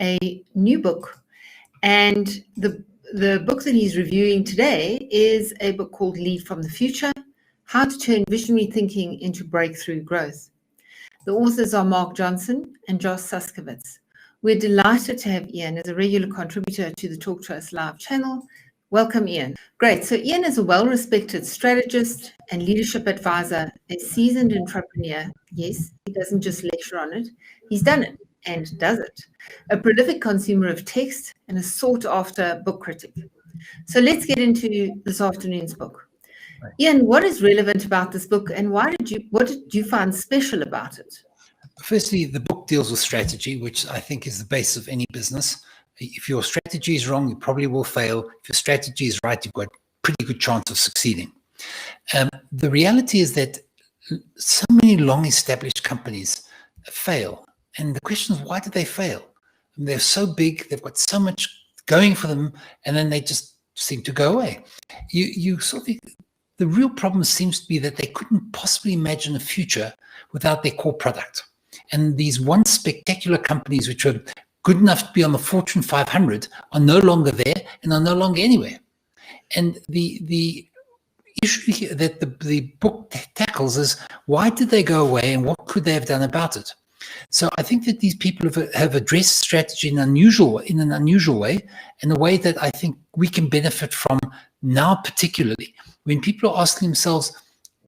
a new book. And the book that he's reviewing today is a book called Lead from the Future: How to Turn Visionary Thinking into Breakthrough Growth. The authors are Mark Johnson and Josh Suskewicz. We're delighted to have Ian as a regular contributor to the Talk to Us Live channel. Welcome, Ian. Great. So Ian is a well-respected strategist and leadership advisor, a seasoned entrepreneur. Yes, he doesn't just lecture on it. He's done it and does it. A prolific consumer of text and a sought-after book critic. So let's get into this afternoon's book. Right. Ian, what is relevant about this book, and what did you find special about it? Firstly, the book deals with strategy, which I think is the base of any business. If your strategy is wrong, you probably will fail. If your strategy is right, you've got a pretty good chance of succeeding. The reality is that so many long-established companies fail. And the question is, why do they fail? And they're so big, they've got so much going for them, and then they just seem to go away. The real problem seems to be that they couldn't possibly imagine a future without their core product. And these once spectacular companies, which were good enough to be on the Fortune 500, are no longer there and are no longer anywhere. And the issue here that the book tackles is, why did they go away and what could they have done about it? So I think that these people have addressed strategy in an unusual way, in a way that I think we can benefit from now, particularly when people are asking themselves,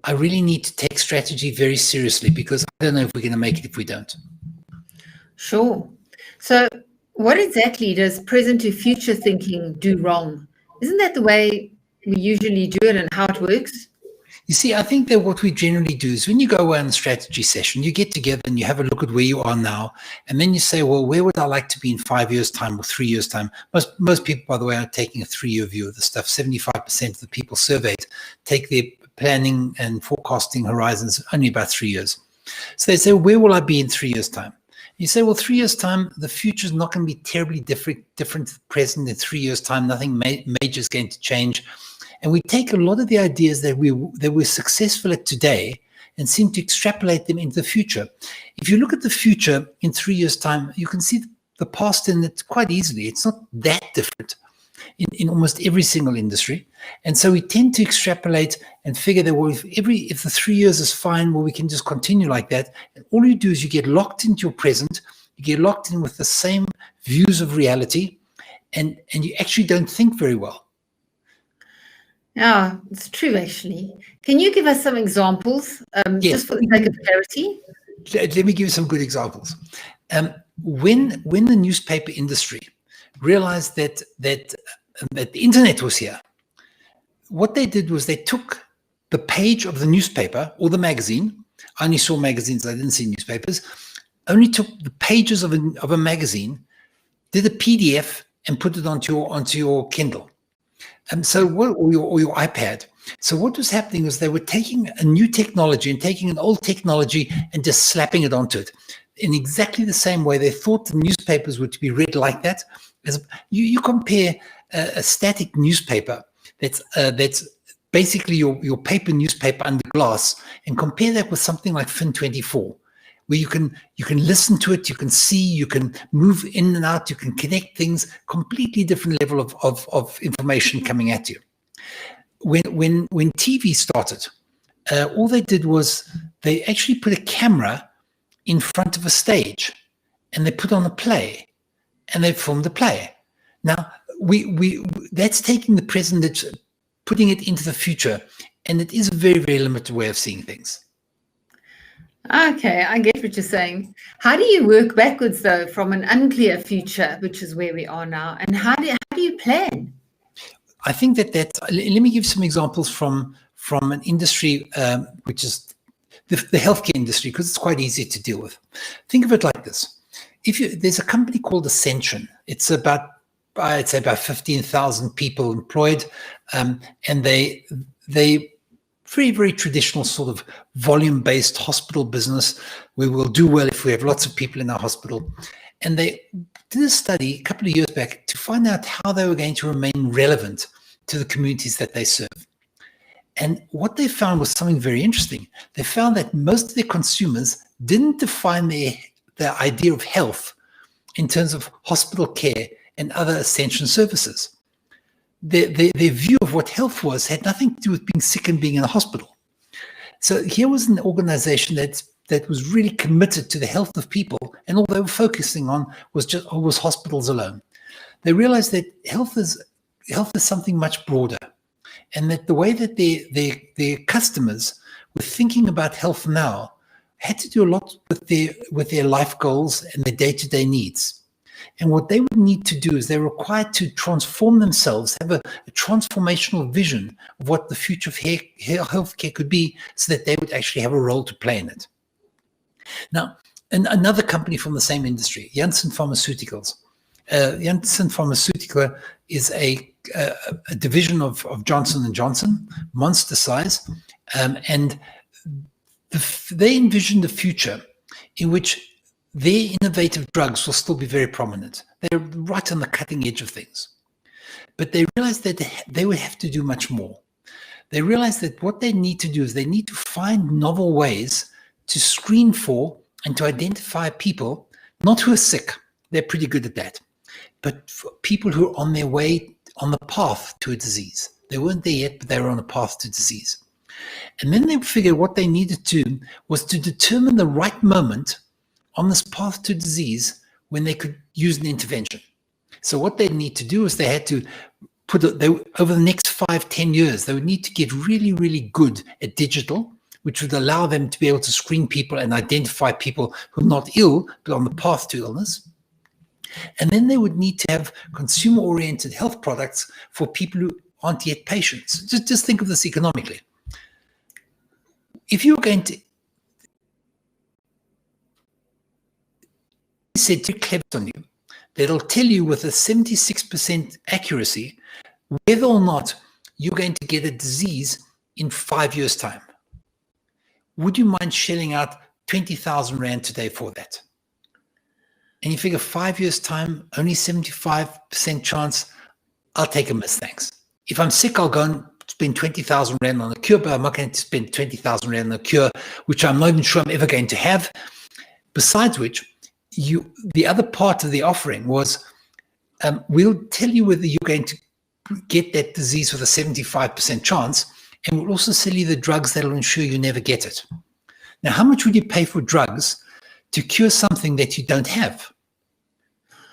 I really need to take strategy very seriously, because I don't know if we're going to make it if we don't. Sure. So what exactly does present to future thinking do wrong? Isn't that the way we usually do it and how it works? You see, I think that what we generally do is when you go away on a strategy session, you get together and you have a look at where you are now, and then you say, well, where would I like to be in 5 years' time or 3 years' time? Most people, by the way, are taking a 3-year view of the stuff. 75% of the people surveyed take their planning and forecasting horizons only about 3 years. So they say, where will I be in 3 years' time? You say, well, 3 years' time, the future is not going to be terribly different to the present. In 3 years' time, nothing major is going to change. And we take a lot of the ideas that we're successful at today and seem to extrapolate them into the future. If you look at the future in 3 years' time, you can see the past in it quite easily. It's not that different in almost every single industry. And so we tend to extrapolate and figure that, well, if the 3 years is fine, well, we can just continue like that. And all you do is you get locked into your present, you get locked in with the same views of reality, and you actually don't think very well. Yeah, it's true, actually. Can you give us some examples, Yes. just for the sake of clarity? Let me give you some good examples. When the newspaper industry realized that the internet was here, what they did was they took the page of the newspaper or the magazine. I only saw magazines, I didn't see newspapers. Only took the pages of a magazine, did a PDF, and put it onto your Kindle. Or your iPad. So what was happening was they were taking a new technology and taking an old technology and just slapping it onto it. In exactly the same way they thought the newspapers were to be read like that. As you compare a static newspaper that's basically your paper newspaper under glass, and compare that with something like Fin24, where you can listen to it, you can see, you can move in and out, you can connect things, completely different level of information coming at you. When TV started, all they did was they actually put a camera in front of a stage, and they put on a play, and they filmed the play. Now, that's taking the present, it's putting it into the future, and it is a very, very limited way of seeing things. Okay, I get what you're saying. How do you work backwards, though, from an unclear future, which is where we are now, and how do you plan? I think let me give some examples from an industry which is the healthcare industry, because it's quite easy to deal with. Think of it like this: there's a company called Ascension. It's about I'd say about 15,000 people employed, and they very, very traditional sort of volume-based hospital business where we'll do well if we have lots of people in our hospital. And they did a study a couple of years back to find out how they were going to remain relevant to the communities that they serve. And what they found was something very interesting. They found that most of their consumers didn't define their idea of health in terms of hospital care and other essential services. Their view of what health was had nothing to do with being sick and being in a hospital. So here was an organization that was really committed to the health of people, and all they were focusing on was hospitals alone. They realized that health is something much broader, and that the way that their customers were thinking about health now had to do a lot with their life goals and their day-to-day needs. And what they would need to do is they're required to transform themselves, have a transformational vision of what the future of healthcare could be, so that they would actually have a role to play in it. Now, another company from the same industry, Janssen Pharmaceuticals. Janssen Pharmaceutical is a division of Johnson & Johnson, monster size, and they envisioned a future in which their innovative drugs will still be very prominent. They're right on the cutting edge of things. But they realized that they would have to do much more. They realized that what they need to do is they need to find novel ways to screen for and to identify people, not who are sick, they're pretty good at that, but for people who are on their way, on the path to a disease. They weren't there yet, but they were on a path to disease. And then they figured what they needed to do was to determine the right moment on this path to disease when they could use an intervention. So what they need to do is they had to over the next 5-10 years, they would need to get really, really good at digital, which would allow them to be able to screen people and identify people who are not ill, but on the path to illness. And then they would need to have consumer-oriented health products for people who aren't yet patients. Just think of this economically. If you're going to said to clever on you, that'll tell you with a 76% accuracy whether or not you're going to get a disease in 5 years' time. Would you mind shelling out 20,000 Rand today for that? And you figure 5 years' time, only 75% chance, I'll take a miss, thanks. If I'm sick, I'll go and spend 20,000 Rand on a cure, but I'm not going to spend 20,000 Rand on a cure, which I'm not even sure I'm ever going to have. Besides which, the other part of the offering was, we'll tell you whether you're going to get that disease with a 75% chance, and we'll also sell you the drugs that will ensure you never get it. Now, how much would you pay for drugs to cure something that you don't have?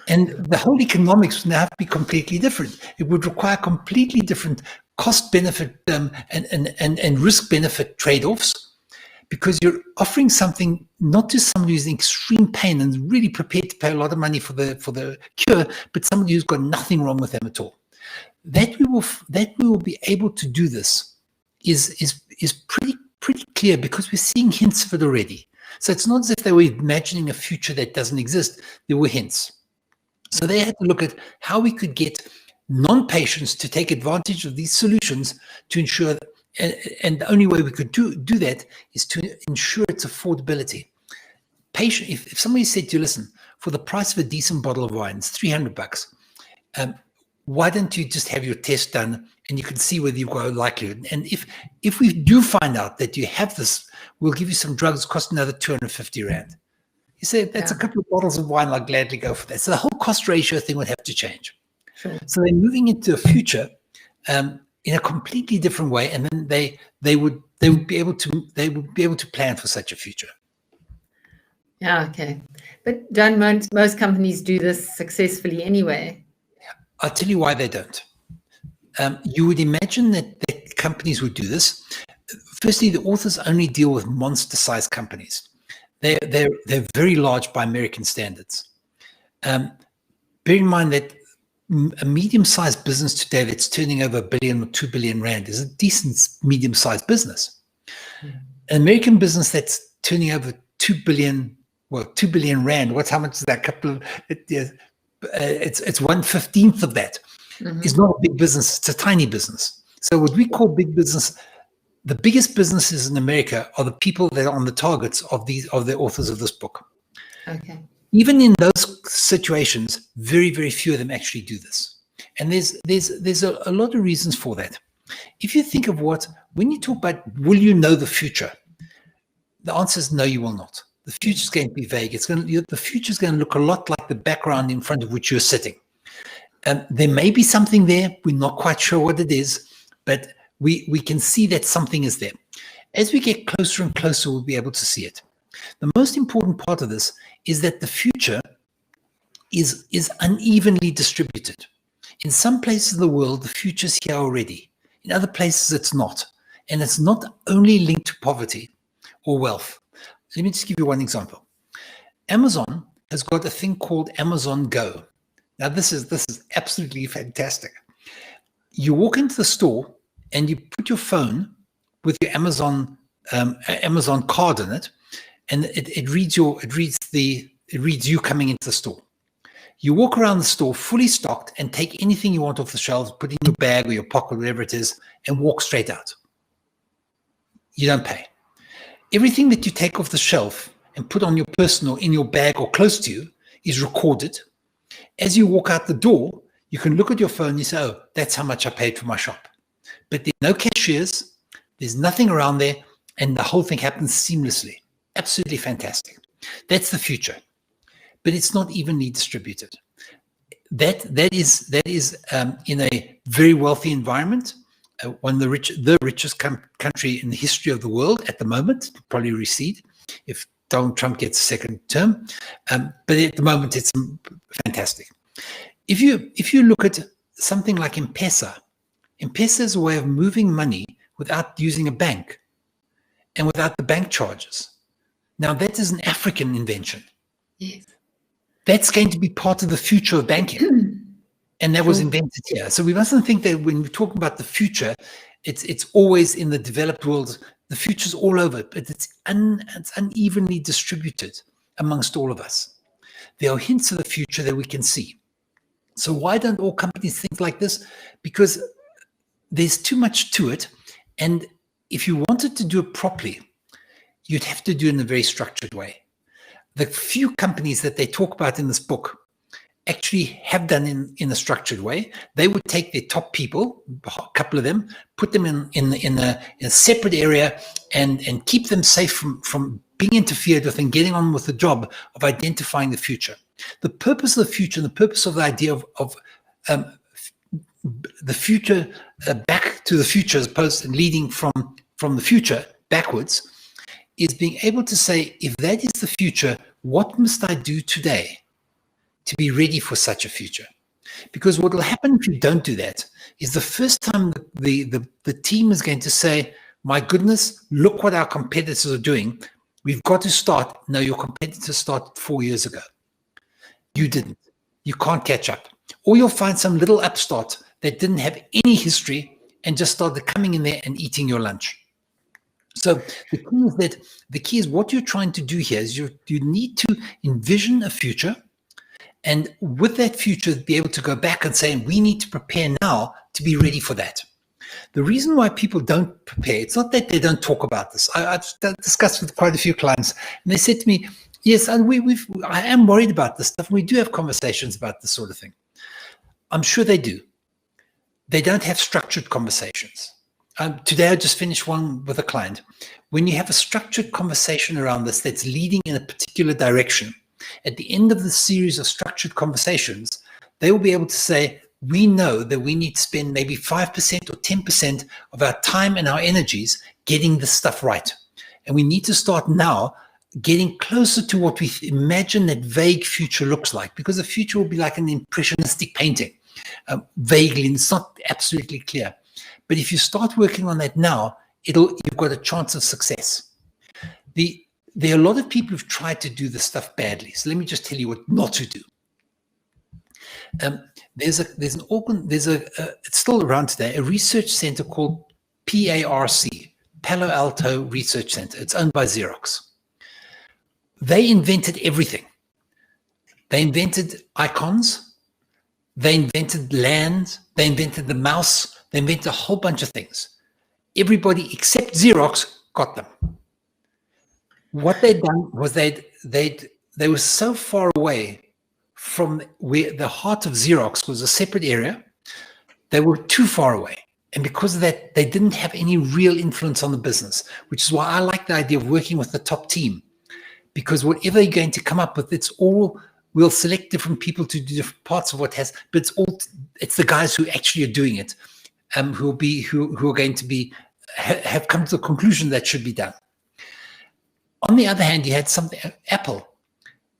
And the whole economics would now have to be completely different. It would require completely different cost-benefit and risk-benefit trade-offs, because you're offering something not to somebody who's in extreme pain and really prepared to pay a lot of money for the cure, but somebody who's got nothing wrong with them at all. That we will be able to do this is pretty clear, because we're seeing hints of it already. So it's not as if they were imagining a future that doesn't exist. There were hints. So they had to look at how we could get non-patients to take advantage of these solutions to ensure that, and the only way we could do that is to ensure its affordability. If somebody said to you, listen, for the price of a decent bottle of wine, it's $300, why don't you just have your test done and you can see whether you've got a likelihood? And if we do find out that you have this, we'll give you some drugs that cost another 250 Rand. You say, that's a couple of bottles of wine, I'll gladly go for that. So the whole cost ratio thing would have to change. Sure. So they're moving into a future in a completely different way, and then they would be able to plan for such a future. Yeah, okay. But don't most companies do this successfully anyway? I'll tell you why they don't. You would imagine that companies would do this. Firstly, the authors only deal with monster-sized companies. They're very large by American standards. Bear in mind that a medium-sized business today that's turning over 1 billion or 2 billion Rand is a decent medium-sized business. An American business that's turning over 2 billion Rand, how much is that? It's 1/15 of that. Is not a big business, it's a tiny business. So what we call big business, the biggest businesses in America are the people that are on the targets of the authors of this book. Okay. Even in those situations, very, very few of them actually do this. And there's a lot of reasons for that. If you think of when you talk about, will you know the future? The answer is no, you will not. The future is going to be vague. The future is going to look a lot like the background in front of which you're sitting. There may be something there. We're not quite sure what it is, but we can see that something is there. As we get closer and closer, we'll be able to see it. The most important part of this is that the future is unevenly distributed. In some places of the world, the future is here already. In other places, it's not. And it's not only linked to poverty or wealth. Let me just give you one example. Amazon has got a thing called Amazon Go. Now, this is absolutely fantastic. You walk into the store and you put your phone with your Amazon card in it, and it reads you coming into the store. You walk around the store fully stocked and take anything you want off the shelves, put it in your bag or your pocket, whatever it is, and walk straight out. You don't pay. Everything that you take off the shelf and put on your person or in your bag or close to you is recorded. As you walk out the door, you can look at your phone and you say, oh, that's how much I paid for my shop. But there's no cashiers, there's nothing around there, and the whole thing happens seamlessly. Absolutely fantastic. That's the future. But it's not evenly distributed. That is in a very wealthy environment, one of the richest country in the history of the world at the moment, probably recede if Donald Trump gets a second term. But at the moment, it's fantastic. If you look at something like M-Pesa is a way of moving money without using a bank and without the bank charges. Now, that is an African invention. Yes. That's going to be part of the future of banking. And that was invented here. So we mustn't think that when we're talking about the future, it's always in the developed world. The future's all over, but it's unevenly distributed amongst all of us. There are hints of the future that we can see. So why don't all companies think like this? Because there's too much to it. And if you wanted to do it properly, you'd have to do it in a very structured way. The few companies that they talk about in this book actually have done in a structured way. They would take their top people, a couple of them, put them in a separate area and keep them safe from being interfered with and getting on with the job of identifying the future. The purpose of the future and the purpose of the idea of the future back to the future as opposed to leading from the future backwards is being able to say, if that is the future, what must I do today to be ready for such a future? Because what will happen if you don't do that is the first time the team is going to say, my goodness, look what our competitors are doing. We've got to start. No, your competitors started 4 years ago. You didn't. You can't catch up. Or you'll find some little upstart that didn't have any history and just started coming in there and eating your lunch. So the key is what you're trying to do here is you need to envision a future, and with that future, be able to go back and say, we need to prepare now to be ready for that. The reason why people don't prepare, it's not that they don't talk about this. I've discussed with quite a few clients, and they said to me, yes, and I am worried about this stuff. We do have conversations about this sort of thing. I'm sure they do. They don't have structured conversations. Today, I just finished one with a client. When you have a structured conversation around this that's leading in a particular direction, at the end of the series of structured conversations, they will be able to say, we know that we need to spend maybe 5% or 10% of our time and our energies getting this stuff right. And we need to start now getting closer to what we imagine that vague future looks like, because the future will be like an impressionistic painting, vaguely, and it's not absolutely clear. But if you start working on that now, you've got a chance of success. There are a lot of people who've tried to do this stuff badly. So let me just tell you what not to do. It's still around today, a research center called PARC, Palo Alto Research Center. It's owned by Xerox. They invented everything. They invented icons. They invented land. They invented the mouse. They invented a whole bunch of things. Everybody except Xerox got them. What they'd done was they were so far away from where the heart of Xerox was a separate area. They were too far away. And because of that, they didn't have any real influence on the business, which is why I like the idea of working with the top team. because whatever you're going to come up with, it's all, we'll select different people to do different parts of what has, but it's the guys who actually are doing it, who are going to be, have come to the conclusion that should be done. On the other hand, you had something, Apple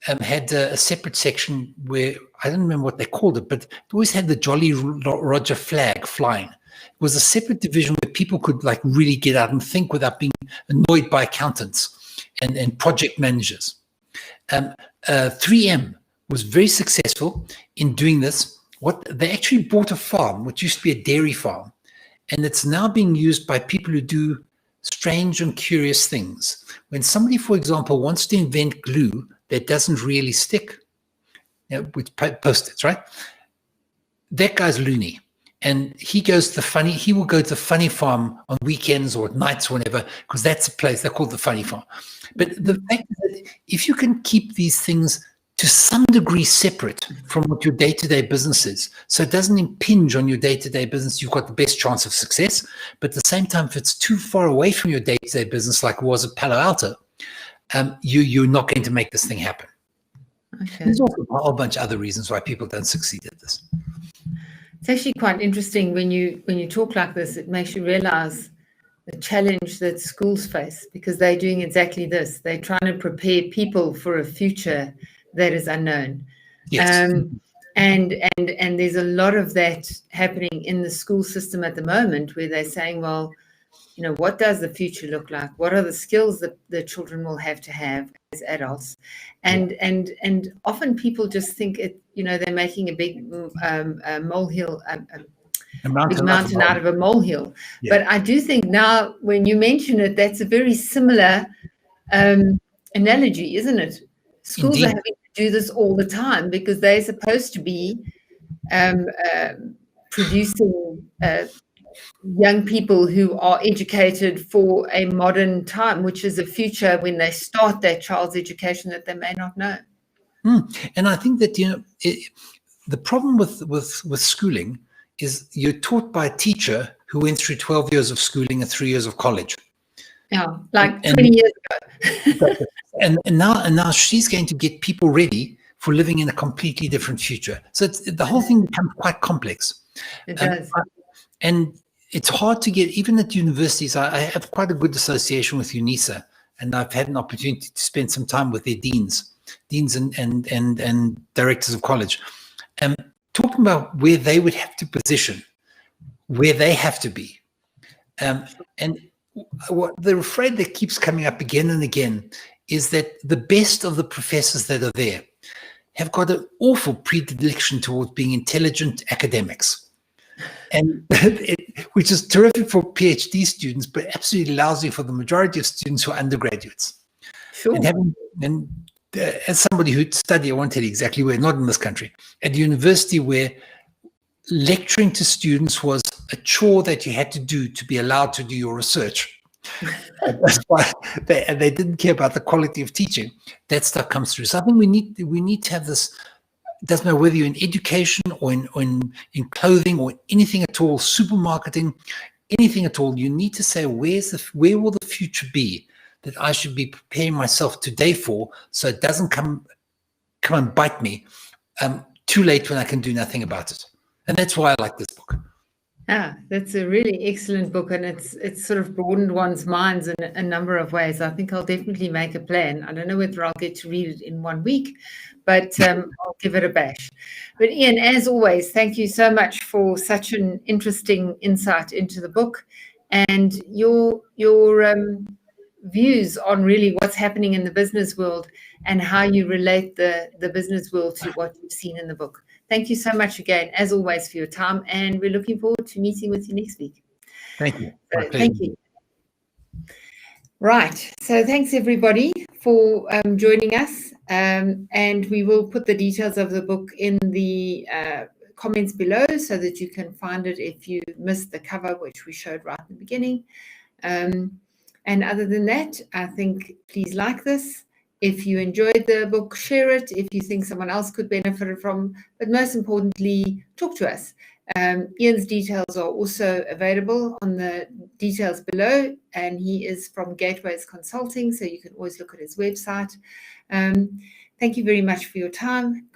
had a separate section where, I don't remember what they called it, but it always had the Jolly Roger flag flying. It was a separate division where people could like really get out and think without being annoyed by accountants and project managers. 3M was very successful in doing this. They actually bought a farm, which used to be a dairy farm, and it's now being used by people who do strange and curious things. When somebody, for example, wants to invent glue that doesn't really stick, with Post-its, right? That guy's loony. And he will go to the funny farm on weekends or at nights or whatever, because that's a place, they're called the funny farm. But the fact is that if you can keep these things to some degree separate from what your day-to-day business is, so it doesn't impinge on your day-to-day business, you've got the best chance of success. But at the same time, if it's too far away from your day-to-day business, like it was at Palo Alto, you're not going to make this thing happen. Okay. There's also a whole bunch of other reasons why people don't succeed at this. It's actually quite interesting when you talk like this. It makes you realize the challenge that schools face, because they're doing exactly this. They're trying to prepare people for a future that is unknown. Yes. And there's a lot of that happening in the school system at the moment, where they're saying, well, you know, what does the future look like? What are the skills that the children will have to have as adults? And often people just think they're making a big molehill, a big mountain out of a molehill. Yeah. But I do think now, when you mention it, that's a very similar analogy, isn't it? Schools Indeed. Are having to do this all the time because they're supposed to be producing young people who are educated for a modern time, which is a future when they start their child's education that they may not know. And I think that the problem with schooling is you're taught by a teacher who went through 12 years of schooling and 3 years of college. Yeah, like 20 years ago. and now she's going to get people ready for living in a completely different future. So the whole thing becomes quite complex. It does. And it's hard to get, even at universities. I have quite a good association with UNISA, and I've had an opportunity to spend some time with their deans and directors of college, talking about where they would have to position, where they have to be. And what the refrain that keeps coming up again and again is that the best of the professors that are there have got an awful predilection towards being intelligent academics. And which is terrific for PhD students, but absolutely lousy for the majority of students who are undergraduates. Sure. And as somebody who studied, I won't tell you exactly where, not in this country, at a university where lecturing to students was a chore that you had to do to be allowed to do your research. That's why they didn't care about the quality of teaching. That stuff comes through. So I think we need to have this. It doesn't matter whether you're in education or in clothing or anything at all, supermarketing, anything at all. You need to say, where will the future be that I should be preparing myself today for, so it doesn't come and bite me too late when I can do nothing about it. And that's why I like this book. That's a really excellent book, and it's sort of broadened one's minds in a number of ways. I think I'll definitely make a plan. I don't know whether I'll get to read it in 1 week, but I'll give it a bash. But Ian, as always, thank you so much for such an interesting insight into the book and your views on really what's happening in the business world and how you relate the business world to what you've seen in the book. Thank you so much again, as always, for your time, and we're looking forward to meeting with you next week. Thank you. So, thank you. Right. So thanks, everybody, for joining us. And we will put the details of the book in the comments below so that you can find it if you missed the cover, which we showed right in the beginning. And other than that, I think please like this If you enjoyed the book, share it. If you think someone else could benefit from, but most importantly, talk to us. Ian's details are also available on the details below, and he is from Gateways Consulting, so you can always look at his website. Thank you very much for your time. Good